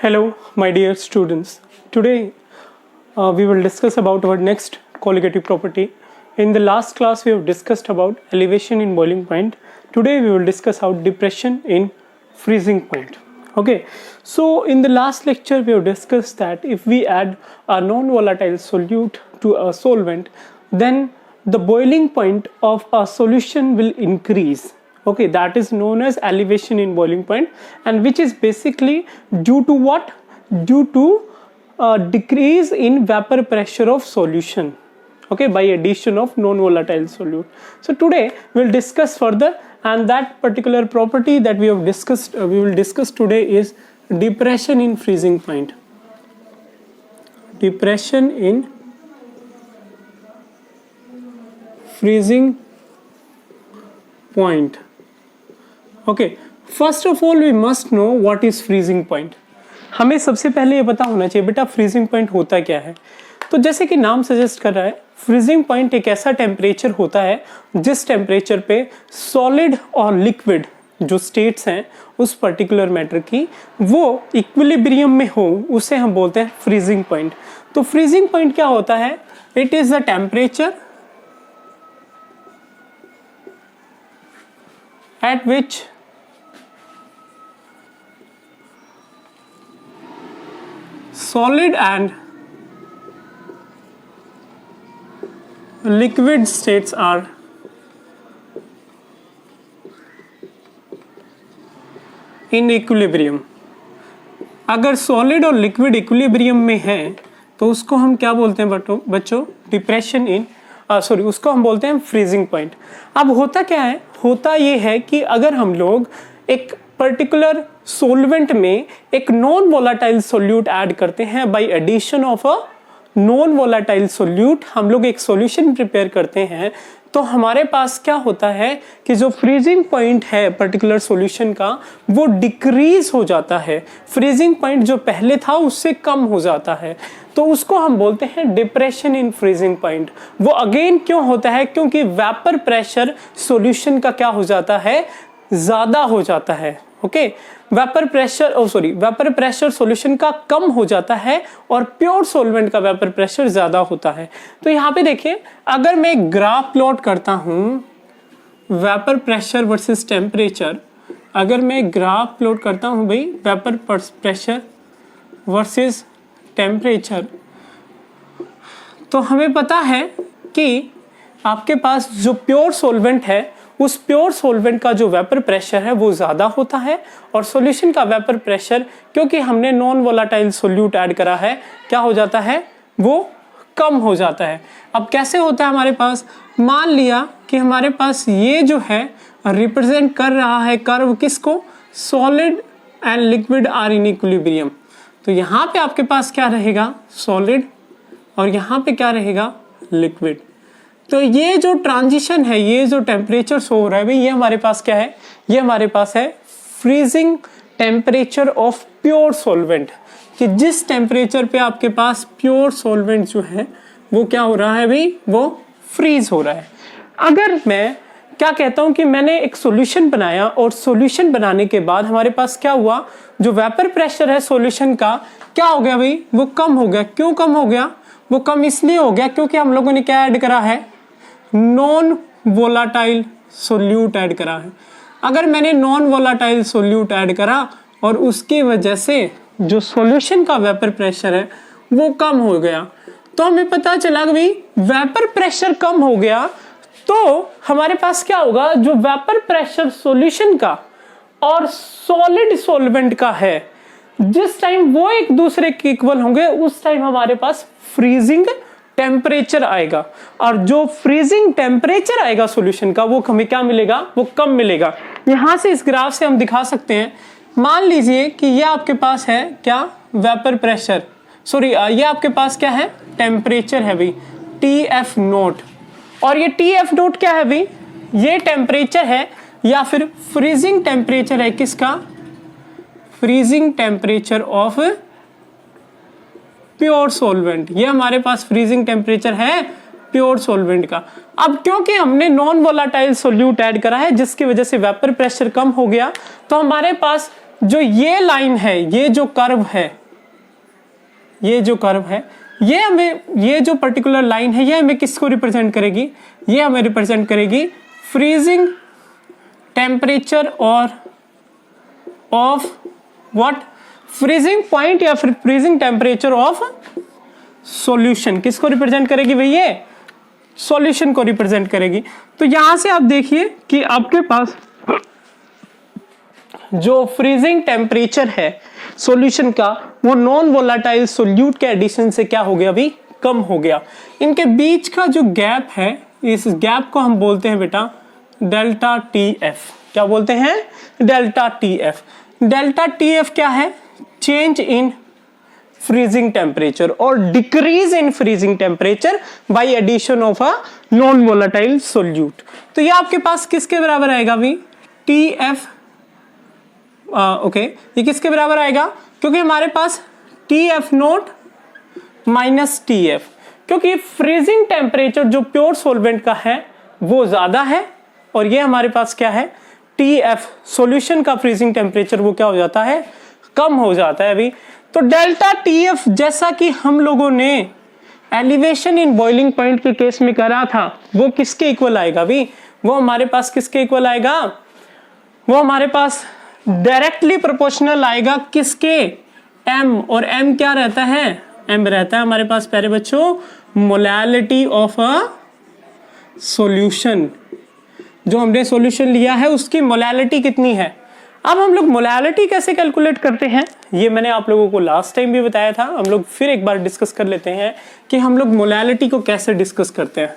Hello, my dear students. Today we will discuss about our next colligative property. In the last class we have discussed about elevation in boiling point. Today we will discuss about depression in freezing point. Okay, so in the last lecture we have discussed that if we add a non-volatile solute to a solvent, then the boiling point of a solution will increase. Okay, that is known as elevation in boiling point, and which is basically due to what? Due to decrease in vapor pressure of solution, okay, by addition of non-volatile solute. So today we'll discuss further, and that particular property that we have discussed, we will discuss today is depression in freezing point. Depression in freezing point. Okay, first of all we must know what is freezing point. हमें सबसे पहले ये पता होना चाहिए बेटा freezing point होता क्या है. तो जैसे कि नाम सजेस्ट कर रहा है, फ्रीजिंग पॉइंट एक ऐसा टेम्परेचर होता है जिस टेम्परेचर पे सॉलिड और लिक्विड जो स्टेट्स हैं उस पर्टिकुलर मैटर की वो इक्विलिब्रियम में हो, उसे हम बोलते हैं फ्रीजिंग पॉइंट. तो फ्रीजिंग पॉइंट क्या होता है? It is the temperature at which solid and liquid states are in equilibrium. अगर सॉलिड और लिक्विड इक्विलिब्रियम में है तो उसको हम क्या बोलते हैं बच्चों? डिप्रेशन इन उसको हम बोलते हैं फ्रीजिंग पॉइंट. अब होता क्या है? होता ये है कि अगर हम लोग एक पर्टिकुलर सोलवेंट में एक नॉन वोलाटाइल सोल्यूट ऐड करते हैं, by addition of a non volatile solute हम लोग एक सॉल्यूशन प्रिपेयर करते हैं, तो हमारे पास क्या होता है कि जो फ्रीजिंग पॉइंट है पर्टिकुलर सॉल्यूशन का वो डिक्रीज हो जाता है. फ्रीजिंग पॉइंट जो पहले था उससे कम हो जाता है, तो उसको हम बोलते हैं डिप्रेशन इन फ्रीजिंग पॉइंट. वो अगेन क्यों होता है? क्योंकि वेपर प्रेशर सॉल्यूशन का क्या हो जाता है? ज्यादा हो जाता है. ओके, वेपर प्रेशर सॉल्यूशन का कम हो जाता है और प्योर सॉल्वेंट का वेपर प्रेशर ज्यादा होता है. तो यहाँ पे देखिए, अगर मैं ग्राफ प्लॉट करता हूँ वेपर प्रेशर वर्सेस टेम्परेचर, अगर मैं ग्राफ प्लॉट करता हूँ भाई वेपर प्रेशर वर्सेस टेम्परेचर, तो हमें पता है कि आपके पास जो प्योर सॉल्वेंट है उस प्योर सॉल्वेंट का जो वेपर प्रेशर है वो ज़्यादा होता है, और सॉल्यूशन का वेपर प्रेशर क्योंकि हमने नॉन वोलाटाइल सोल्यूट ऐड करा है क्या हो जाता है? वो कम हो जाता है. अब कैसे होता है हमारे पास? मान लिया कि हमारे पास ये जो है रिप्रेजेंट कर रहा है कर्व किसको? Solid and liquid are in equilibrium. तो यहाँ पे आपके पास क्या रहेगा? सॉलिड, और यहाँ पे क्या रहेगा? लिक्विड. तो ये जो ट्रांजिशन है, ये जो टेम्परेचर शो हो रहा है भाई, ये हमारे पास क्या है? ये हमारे पास है freezing temperature of pure solvent, कि जिस टेम्परेचर पे आपके पास प्योर सॉल्वेंट जो है वो क्या हो रहा है भाई? वो फ्रीज हो रहा है. अगर मैं क्या कहता हूं कि मैंने एक सॉल्यूशन बनाया और सॉल्यूशन बनाने के बाद हमारे पास क्या हुआ? जो वेपर प्रेशर है सॉल्यूशन का क्या हो गया भाई? वो कम हो गया. क्यों कम हो गया? वो कम इसलिए हो गया क्योंकि हम लोगों ने क्या ऐड करा है? नॉन वोलाटाइल सोल्यूट ऐड करा है. अगर मैंने नॉन वोलाटाइल सोल्यूट ऐड करा और उसकी वजह से जो सॉल्यूशन का वेपर प्रेशर है वो कम हो गया, तो हमें पता चला कि भाई वेपर प्रेशर कम हो गया, तो हमारे पास क्या होगा? जो वेपर प्रेशर सॉल्यूशन का और सॉलिड सॉल्वेंट का है, जिस टाइम वो एक दूसरे के इक्वल होंगे उस टाइम हमारे पास फ्रीजिंग टेम्परेचर आएगा, और जो फ्रीजिंग टेम्परेचर आएगा सॉल्यूशन का वो हमें क्या मिलेगा? वो कम मिलेगा. यहां से इस ग्राफ से हम दिखा सकते हैं. मान लीजिए कि ये आपके पास है क्या? वेपर प्रेशर, ये आपके पास क्या है? टेम्परेचर है भाई, TF नोट. और ये TF नोट क्या है भाई? ये टेम्परेचर है या फिर फ्रीजिंग टेम्परेचर है किसका? Freezing temperature of pure solvent. ये हमारे पास फ्रीजिंग टेम्परेचर है प्योर सॉल्वेंट का. अब क्योंकि हमने नॉन वोलाटाइल सोल्यूट ऐड करा है जिसकी वजह से वेपर प्रेशर कम हो गया, तो हमारे पास जो ये लाइन है, ये जो कर्व है, ये जो कर्व है, ये हमें, ये जो पर्टिकुलर लाइन है, ये हमें किसको रिप्रेजेंट करेगी? ये हमें रिप्रेजेंट करेगी फ्रीजिंग टेम्परेचर और ऑफ व्हाट? फ्रीजिंग पॉइंट या फिर फ्रीजिंग टेम्परेचर ऑफ सॉल्यूशन। किसको रिप्रेजेंट करेगी भाई? ये सॉल्यूशन को रिप्रेजेंट करेगी। तो यहां से आप देखिए कि आपके पास जो फ्रीजिंग टेम्परेचर है सॉल्यूशन का, वो नॉन वोलेटाइल सोल्यूट के एडिशन से क्या हो गया? अभी कम हो गया। इनके बीच का जो गैप है, इस गैप को हम बोलते हैं बेटा डेल्टा टी एफ। क्या बोलते हैं? Delta T F. Delta T F क्या है? चेंज इन फ्रीजिंग टेम्परेचर और decrease in freezing temperature by addition of a non volatile solute. तो ये आपके पास किसके बराबर आएगा अभी? T F. ओके, ये किसके बराबर आएगा? क्योंकि हमारे पास T F naught minus T F, क्योंकि फ्रीजिंग टेम्परेचर जो प्योर सोलवेंट का है वो ज्यादा है, और ये हमारे पास क्या है? टी एफ सोल्यूशन का फ्रीजिंग टेम्परेचर वो क्या हो जाता है? कम हो जाता है अभी। तो डेल्टा टी एफ जैसा कि हम लोगों ने एलिवेशन इन बॉइलिंग पॉइंट के केस में करा था, वो किसके इक्वल आएगा अभी? वो हमारे पास किसके इक्वल आएगा? वो हमारे पास डायरेक्टली प्रोपोर्शनल आएगा किसके? m। और m क्या रहता है? m रहता है हमारे पास प्यारे बच्चों मोलैलिटी ऑफ अ सॉल्यूशन। जो हमने सॉल्यूशन लिया है उसकी मोलैलिटी कितनी है। अब हम लोग मोलैलिटी कैसे कैलकुलेट करते हैं, ये मैंने आप लोगों को लास्ट टाइम भी बताया था। हम लोग फिर एक बार डिस्कस कर लेते हैं कि हम लोग मोलैलिटी को कैसे डिस्कस करते हैं।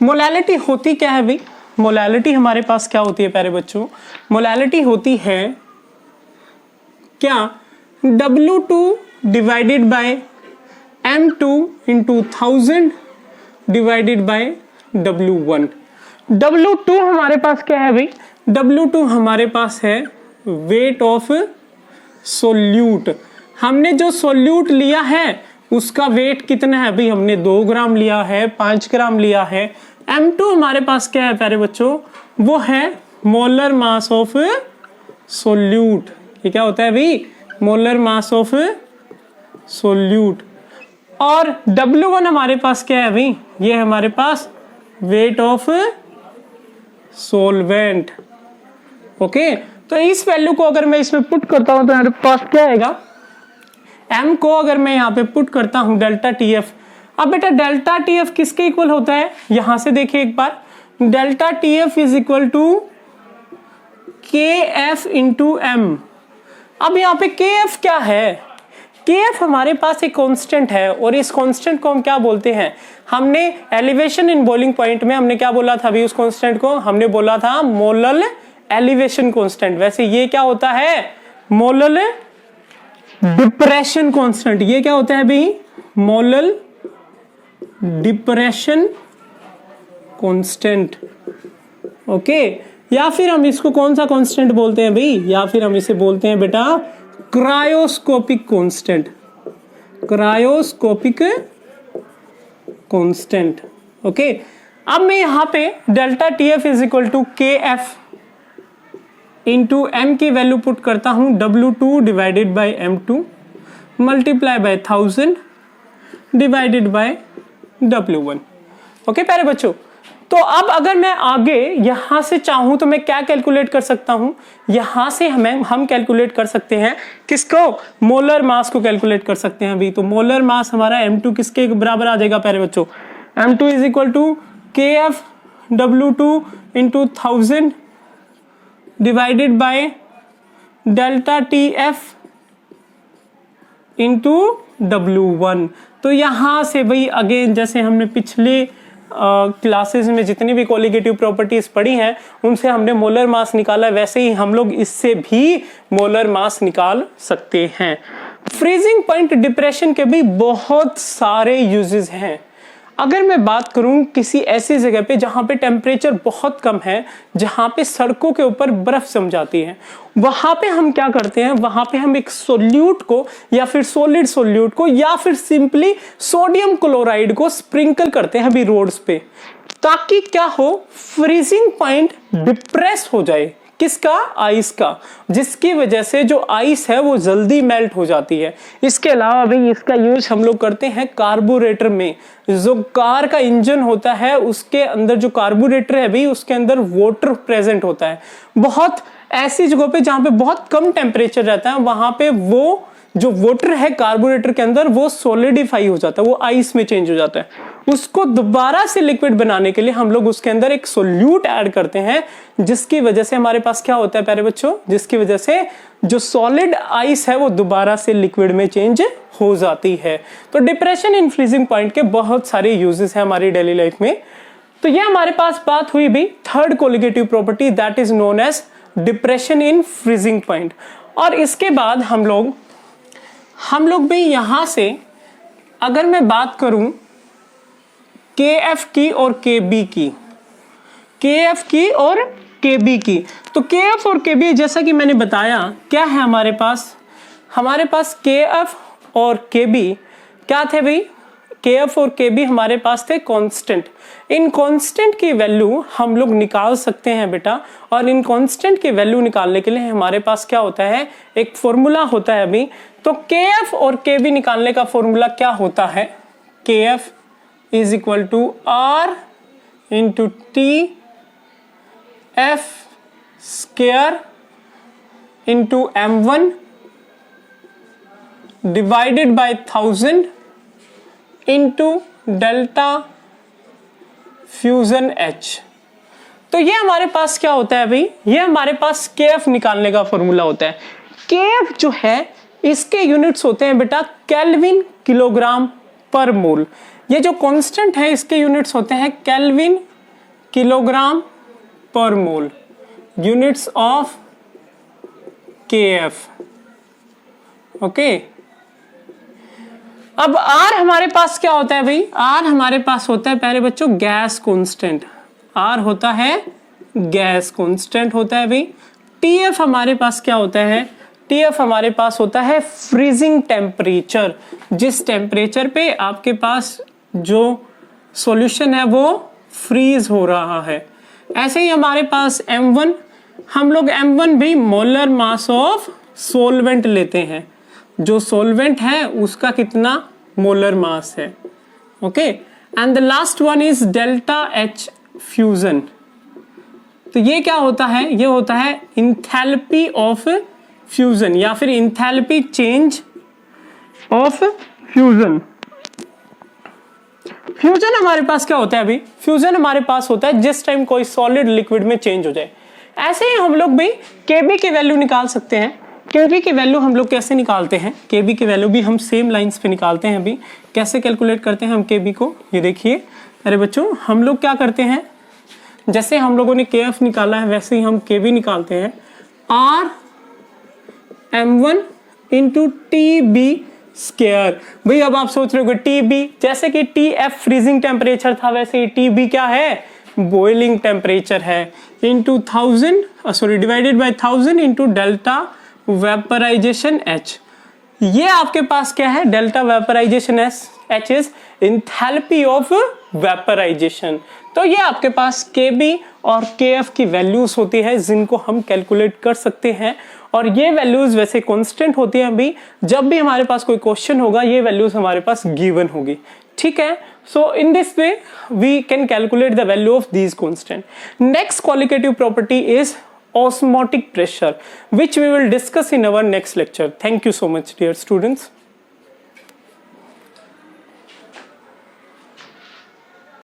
मोलैलिटी होती क्या है भाई? मोलैलिटी हमारे पास क्या होती है प्यारे बच्चों? मोलैलिटी होती है क्या? W2 divided by M2 into 1000 divided by W1। W2 हमारे पास क्या है भाई? W2 हमारे पास है वेट ऑफ सोल्यूट। हमने जो सोल्यूट लिया है उसका वेट कितना है भाई? हमने 2 ग्राम लिया है, 5 ग्राम लिया है। M2 हमारे पास क्या है प्यारे बच्चों? वो है मोलर मास ऑफ सोल्यूट। ये क्या होता है भाई? Molar mass of solute. और W1 हमारे पास क्या है भाई? ये हमारे पास वेट ऑफ सोलवेंट। ओके, तो इस वैल्यू को अगर मैं इसमें पुट करता हूं तो मेरे पास क्या आएगा? M को अगर मैं यहाँ पे पुट करता हूं डेल्टा टी एफ। अब बेटा डेल्टा टी एफ किसके इक्वल होता है? यहां से देखिए एक बार, delta T F is equal to K F into M. अब यहाँ पे के एफ क्या है? के एफ हमारे पास एक कांस्टेंट है, और इस कांस्टेंट को हम क्या बोलते हैं? हमने एलिवेशन इन बॉइलिंग पॉइंट में हमने क्या बोला था अभी? उस कांस्टेंट को हमने बोला था मोलल एलिवेशन कांस्टेंट। वैसे ये क्या होता है? Molal depression constant. ये क्या होता है भाई? Molal depression constant. ओके, या फिर हम इसको कौन सा कांस्टेंट बोलते हैं भाई? या फिर हम इसे बोलते हैं बेटा cryoscopic constant. Cryoscopic constant. Okay, अब मैं यहां पे delta T F is equal to K F into M की वैल्यू पुट करता हूं W2 divided by M2 multiply by 1000 divided by W1। Okay प्यारे बच्चों, तो अब अगर मैं आगे यहां से चाहूं तो मैं क्या कैलकुलेट कर सकता हूं? यहां से हम कैलकुलेट कर सकते हैं किसको? मोलर मास को कैलकुलेट कर सकते हैं अभी। तो मोलर मास हमारा M2 किसके बराबर आ जाएगा प्यारे बच्चों? M2 is equal to K F W2 into 1000 divided by delta T F into W1। तो यहां से भाई अगेन जैसे हमने पिछले क्लासेस में जितनी भी कोलिगेटिव प्रॉपर्टीज पढ़ी हैं उनसे हमने मोलर मास निकाला, वैसे ही हम लोग इससे भी मोलर मास निकाल सकते हैं। फ्रीजिंग पॉइंट डिप्रेशन के भी बहुत सारे यूजेस हैं। अगर मैं बात करूं किसी ऐसी जगह पे जहां पे टेम्परेचर बहुत कम है, जहां पे सड़कों के ऊपर बर्फ जम जाती है, वहां पे हम क्या करते हैं? वहां पे हम एक सोल्यूट को या फिर सॉलिड सोल्यूट को या फिर सिंपली सोडियम क्लोराइड को स्प्रिंकल करते हैं अभी रोड्स पे, ताकि क्या हो? फ्रीजिंग पॉइंट डिप्रेस हो जाए। किसका? आइस का, जिसकी वजह से जो आइस है वो जल्दी मेल्ट हो जाती है। इसके अलावा भी इसका यूज हम लोग करते हैं कार्बोरेटर में। जो कार का इंजन होता है उसके अंदर जो कार्बोरेटर है भाई, उसके अंदर वाटर प्रेजेंट होता है। बहुत ऐसी जगहों पे जहां पे बहुत कम टेम्परेचर रहता है, वहां पे वो जो वाटर है कार्बोरेटर के अंदर वो सॉलिडिफाई हो जाता है, वो आइस में चेंज हो जाता है। उसको दोबारा से लिक्विड बनाने के लिए हम लोग उसके अंदर एक सोल्यूट ऐड करते हैं, जिसकी वजह से हमारे पास क्या होता है प्यारे बच्चों, जिसकी वजह से जो सॉलिड आइस है वो दोबारा से लिक्विड में चेंज हो जाती है। तो डिप्रेशन इन फ्रीजिंग पॉइंट के बहुत सारे यूजेस हैं हमारी डेली लाइफ में। तो ये हमारे पास बात हुई भी third colligative property, that is known as depression in freezing point. और इसके बाद हम लोग भी यहां से अगर मैं बात करूं KF की और KB की, KF की और KB की, तो KF और KB जैसा कि मैंने बताया क्या है हमारे पास KF और KB क्या थे भाई? KF और KB हमारे पास थे कांस्टेंट। इन कांस्टेंट की वैल्यू हम लोग निकाल सकते हैं बेटा, और इन कांस्टेंट की वैल्यू निकालने के लिए हमारे पास क्या होता है, एक फॉर्मूला होता है अभी। तो KF और KB निकालने का फॉर्मूला क्या होता है? KF is equal to R into T F square into M1 divided by 1000 into delta fusion H। तो ये हमारे पास क्या होता है भाई? ये हमारे पास KF निकालने का फॉर्मूला होता है। KF जो है इसके यूनिट्स होते हैं बेटा केल्विन किलोग्राम पर मोल। ये जो कांस्टेंट है इसके यूनिट्स होते हैं केल्विन किलोग्राम पर मोल, यूनिट्स ऑफ KF। ओके, अब R हमारे पास क्या होता है भाई? R हमारे पास होता है प्यारे बच्चों गैस कांस्टेंट। R होता है गैस कांस्टेंट होता है भाई। TF हमारे पास क्या होता है? TF हमारे पास होता है फ्रीजिंग टेम्परेचर, जिस टेम्परेचर पे आपके पास जो सॉल्यूशन है वो फ्रीज हो रहा है। ऐसे ही हमारे पास M1, हम लोग M1 भी मोलर मास ऑफ सोलवेंट लेते हैं, जो सोलवेंट है उसका कितना मोलर मास है। Okay, and the last one is delta H fusion. तो ये क्या होता है? ये होता है इंथैल्पी ऑफ फ्यूजन या फिर enthalpy change of fusion. Fusion हमारे पास क्या होता है अभी? फ्यूजन हमारे पास होता है जिस टाइम कोई सॉलिड लिक्विड में चेंज हो जाए। ऐसे ही हम लोग भी KB की वैल्यू निकाल सकते हैं। KB की वैल्यू हम लोग कैसे निकालते हैं? KB की वैल्यू भी हम सेम लाइंस पे निकालते हैं। अभी कैसे कैलकुलेट करते हैं हम KB को, ये देखिए। अरे बच्चों, हम लोग क्या करते हैं, जैसे हम लोगों ने KF निकाला है वैसे ही हम KB निकालते हैं। R M1 into TB square. भाई अब आप सोच रहे हो TB, जैसे कि TF फ्रीजिंग टेम्परेचर था वैसे ही TB क्या है? बॉइलिंग टेम्परेचर है, into 1000 divided by 1000 into delta vaporisation H। ये आपके पास क्या है? Delta vaporisation H is enthalpy of vaporisation. तो ये आपके पास KB और KF की वैल्यूज होती है जिनको हम कैलकुलेट कर सकते हैं, और ये वैल्यूज वैसे कांस्टेंट होती हैं। अभी जब भी हमारे पास कोई क्वेश्चन होगा ये वैल्यूज हमारे पास गिवन होगी, ठीक है। So in this way we can calculate the value of these constant. Next qualitative property is osmotic pressure, which we will discuss in our next lecture. Thank you so much, dear students.